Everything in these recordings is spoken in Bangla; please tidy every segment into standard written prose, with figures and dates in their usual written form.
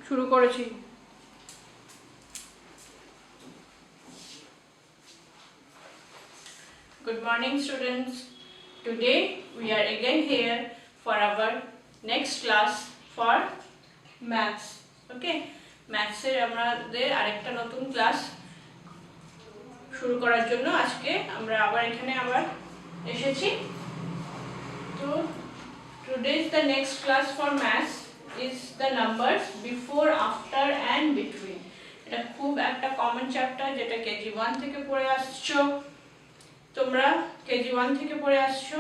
শুরু করেছি। Good morning students. Today we are again here for our next class for maths. Okay, maths এর আমাদের আরেকটা নতুন ক্লাস শুরু করার জন্য আজকে আমরা আবার এখানে এসেছি। তো today is the next class for maths is the numbers before, after and between. এটা খুব একটা কমন চ্যাপ্টার যেটা কেজি 1 থেকে পড়ে আসছো তোমরা, কেজি 1 থেকে পড়ে আসছো,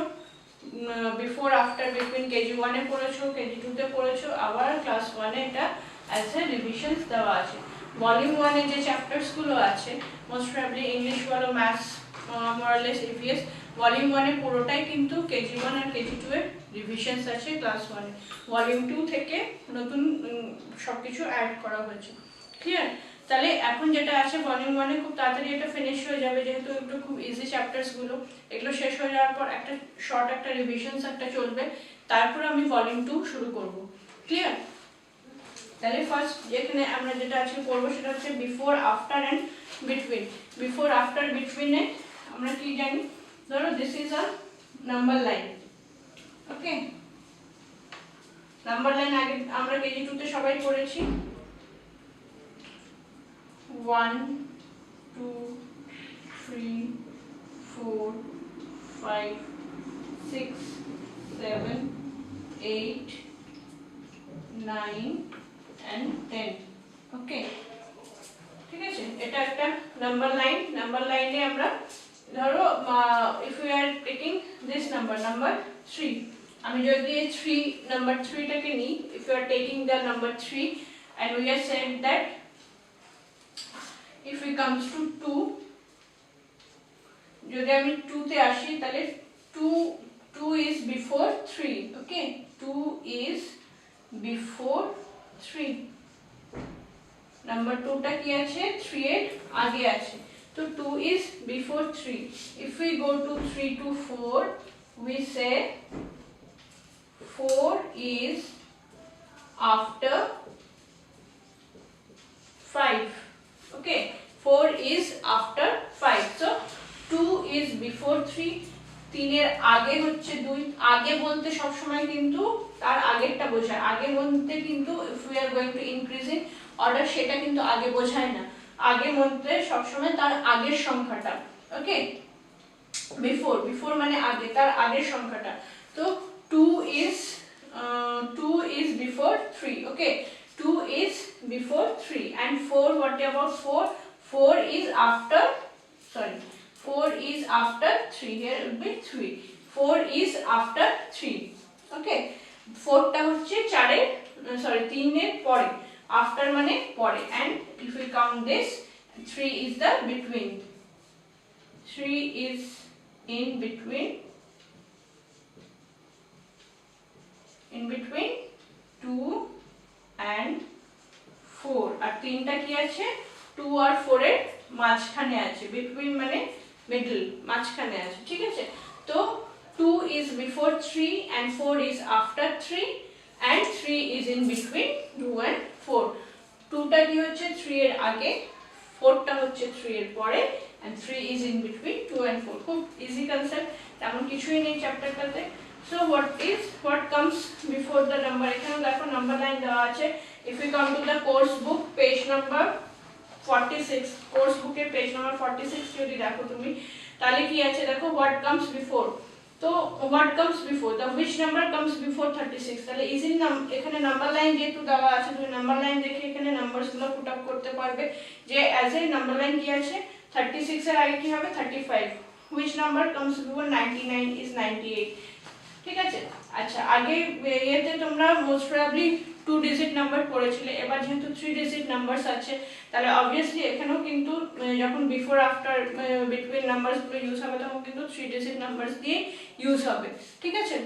বিফোর আফটার বিটুইন কেজি 1 এ পড়েছো, কেজি 2 তে পড়েছো, আবার ক্লাস 1 এ এটা অ্যাজ এ রিভিশনস দেওয়া আছে। ভলিউম 1 এ যে চ্যাপ্টারস গুলো আছে মোস্ট প্রবাবলি ইংলিশ বলো, ম্যাথস, মোরালেস, ইভিএস, ভলিউম 1 এ পুরোটাই কিন্তু কেজি 1 আর কেজি 2 এর রিভিশনস আছে ক্লাস 1 এ। ভলিউম 2 থেকে নতুন সবকিছু অ্যাড করা হয়েছে। ক্লিয়ার? তাহলে এখন যেটা আছে ভলিউম 1 এ খুব তাড়াতাড়ি এটা ফিনিশ হয়ে যাবে, যেহেতু একটু খুব ইজি চ্যাপ্টারস গুলো। এগুলো শেষ হয়ে যাওয়ার পর একটা শর্ট একটা রিভিশনস একটা চলবে, তারপর আমি ভলিউম 2 শুরু করব। ক্লিয়ার? তাহলে ফার্স্ট এখানে আমরা যেটা আজকে পড়ব সেটা হচ্ছে before, after and between. Before, after, between এ আমরা কি জানি? ধরো this is a number line. Okay, number line আগে আমরা কেজি 2 তে সবাই পড়েছি। 1 2 3 4 5 6 7 8 9 and 10. ওকে, ঠিক আছে, এটা একটা নাম্বার লাইন। নাম্বার লাইনে আমরা ধরো if we are taking this number 3, আমি যদি 3 নাম্বার 3 টাকে নিই, if you are taking the number 3 and we are said that if we comes to 2, যদি আমি 2 তে আসি তাহলে 2 is before 3. okay, 2 is before 3, number 2 টা কি আছে? 3 এর আগে আছে, তো 2 is before 3. if we go to 3 to 4, we say 4 is after 5. okay, 4 is after 5. so 2 is before 3. 3 এর আগে হচ্ছে 2। আগে বলতে সব সময় কিন্তু তার আগেরটা বোঝায়, আগে বলতে কিন্তু if we are going to increase in order সেটা কিন্তু আগে বোঝায় না, আগে বলতে সব সময় তার আগের সংখ্যাটা। ওকে, বিফোর মানে আগে, তার আগের সংখ্যাটা। তো 2 is before 3. okay, 2 is before 3 and 4, what about 4? 4 is after 3. here will be 3. 4 is after 3. okay, 4 টা হচ্ছে 3 এর পরে, after মানে পরে, and if we count this, 3 is the between. 3 is in between 2 and 4, আর 3 টা কি আছে? 2 আর 4 এর মাঝখানে আছে, between মানে middle, মাঝখানে আছে। ঠিক আছে, তো 2 is before 3 and 4 is after 3 and 3 is in between 2 and 4. 2 টা কি হচ্ছে? 3 এর আগে, 4 টা হচ্ছে 3 এর পরে, and 3 is in between 2 and 4. খুব ইজি কনসেপ্ট, তেমন কিছুই নেই চ্যাপ্টারটাতে। so what comes before the number? এখানে দেখো নাম্বার লাইন দেওয়া আছে। if we come to the course book page number 46, course বুকের পেজ নাম্বার 46 যদি দেখো তুমি, তাহলে কি আছে দেখো, what comes before. তো what comes before, the which number comes before 36? তাহলে ইজিলি এখানে নাম্বার লাইন যেহেতু দেওয়া আছে, তুমি নাম্বার লাইন দেখে এখানে নাম্বারস গুলো পুট আপ করতে পারবে যে অ্যাজ এ নাম্বার লাইন কি আছে, 36 এর আগে কি হবে? 35. which number comes before 99 is 98. ঠিক আছে, আচ্ছা, আগে এতে তোমরা মোস্ট প্রবাবলি 2 ডিজিট নাম্বার পড়েছিলে, এবার যেহেতু 3 ডিজিট নাম্বারস আছে, তাহলে অবভিয়াসলি এখানেও কিন্তু যখন বিফোর, আফটার, বিটুইন নাম্বারস গুলো ইউজ হবে তখন কিন্তু 3 ডিজিট নাম্বারস দিয়ে ইউজ হবে। ঠিক আছে,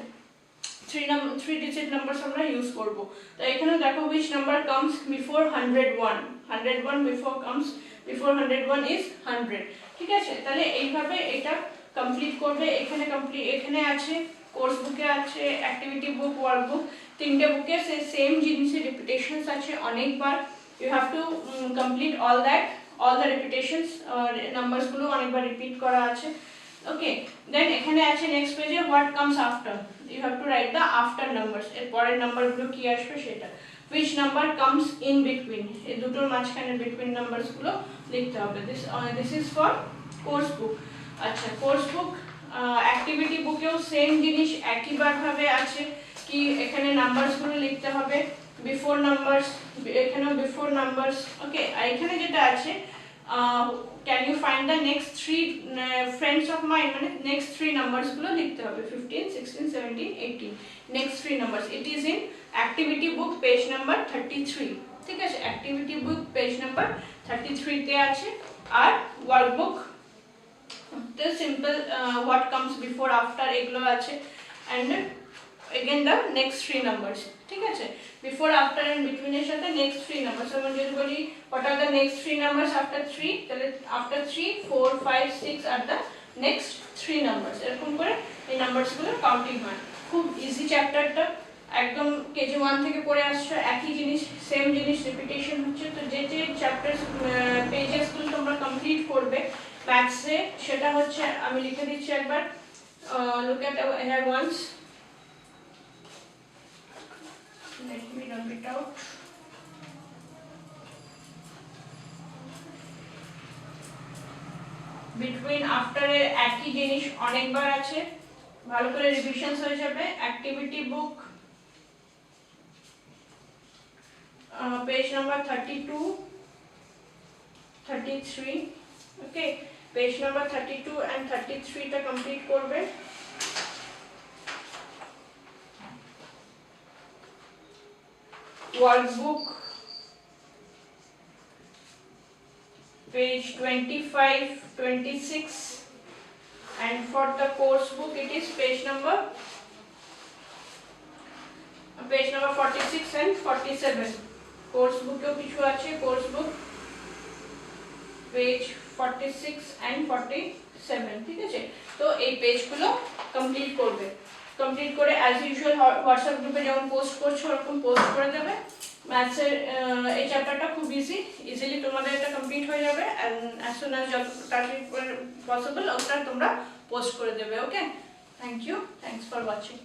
3 ডিজিট নাম্বারস আমরা ইউজ করব। তো এখানে দেখো which number comes before 101. 101 before 101 is 100. ঠিক আছে, তাহলে এইভাবে এটা কমপ্লিট করবে। এখানে আছে কোর্স বুকে আছে অ্যাক্টিভিটি বুক, ওয়ার্ক বুক, তিনটে বুকে সেম জিনিসের রিপিটেশনস আছে অনেকবার, you have to complete all the repetitions, numbers গুলো অনেকবার রিপিট করা আছে। ওকে, দেন এখানে আছে নেক্সট পেজে what comes after, you have to write the after numbers, এর পরের নাম্বারগুলো কি আসবে সেটা। which number comes in between, এই দুটোর মাঝখানে between নাম্বারস গুলো লিখতে হবে। this is for কোর্স বুক। আচ্ছা, কোর্স বুক অ্যাক্টিভিটি বুকেও সেম জিনিস একইবার ভাবে আছে কি এখানে নাম্বারস গুলো লিখতে হবে, বিফোর নাম্বারস, এখানেও বিফোর নাম্বারস। ওকে, আর এখানে যেটা আছে can you find the next three friends of mine, মানে নেক্সট থ্রি নাম্বারস গুলো লিখতে হবে 15, 16, 17, 18, next three numbers. It is in activity book page number 33। ঠিক আছে, অ্যাক্টিভিটি বুক পেজ নাম্বার 33 তে আছে। আর ওয়ার্কবুক তে simple what comes before after এগুলো আছে, and again the next three numbers। ঠিক আছে, বিফোর আফটার এন্ড বিটুইন এর সাথে নেক্সট থ্রি নাম্বারস। আমরা যদি বলি what are the next three numbers after 3, তাহলে after 3, 4, 5, 6 are the next three numbers। এরকম করে এই নাম্বারস গুলো কাউন্টিং হয়। খুব ইজি চ্যাপ্টারটা, একদম কেজি 1 থেকে পড়ে আসছে, একই জিনিস সেম জিনিস রিপিটেশন হচ্ছে। তো যে যে চ্যাপ্টার পেজেস গুলো তোমরা কমপ্লিট করবে ম্যাথসে, সেটা হচ্ছে আমি লিখে দিচ্ছি একবার, look at here once, let me run it out। between after এর একই জিনিস অনেকবার আছে, ভালো করে রিভিশনস হয়ে যাবে। Activity book page number 32, 33। Okay, page number 32 and 33 টা কমপ্লিট করবে। Workbook page 25, 26, and for the course book it is page number 46 and 47। course book এও কিছু আছে, course book page 46 and 47। ঠিক আছে, তো এই পেজগুলো কমপ্লিট করবে। কমপ্লিট করে অ্যাজ ইউজুয়াল হোয়াটসঅ্যাপ গ্রুপে যেমন পোস্ট করছো ওরকম পোস্ট করে দেবে। ম্যাথসের এই চ্যাপ্টারটা খুব ইজিলি তোমাদের এটা কমপ্লিট হয়ে যাবে, অ্যান্ড অ্যাজ সুন অ্যাজ যত তাড়াতাড়ি পসিবল ওটা তোমরা পোস্ট করে দেবে। Okay, thank you, thanks for watching.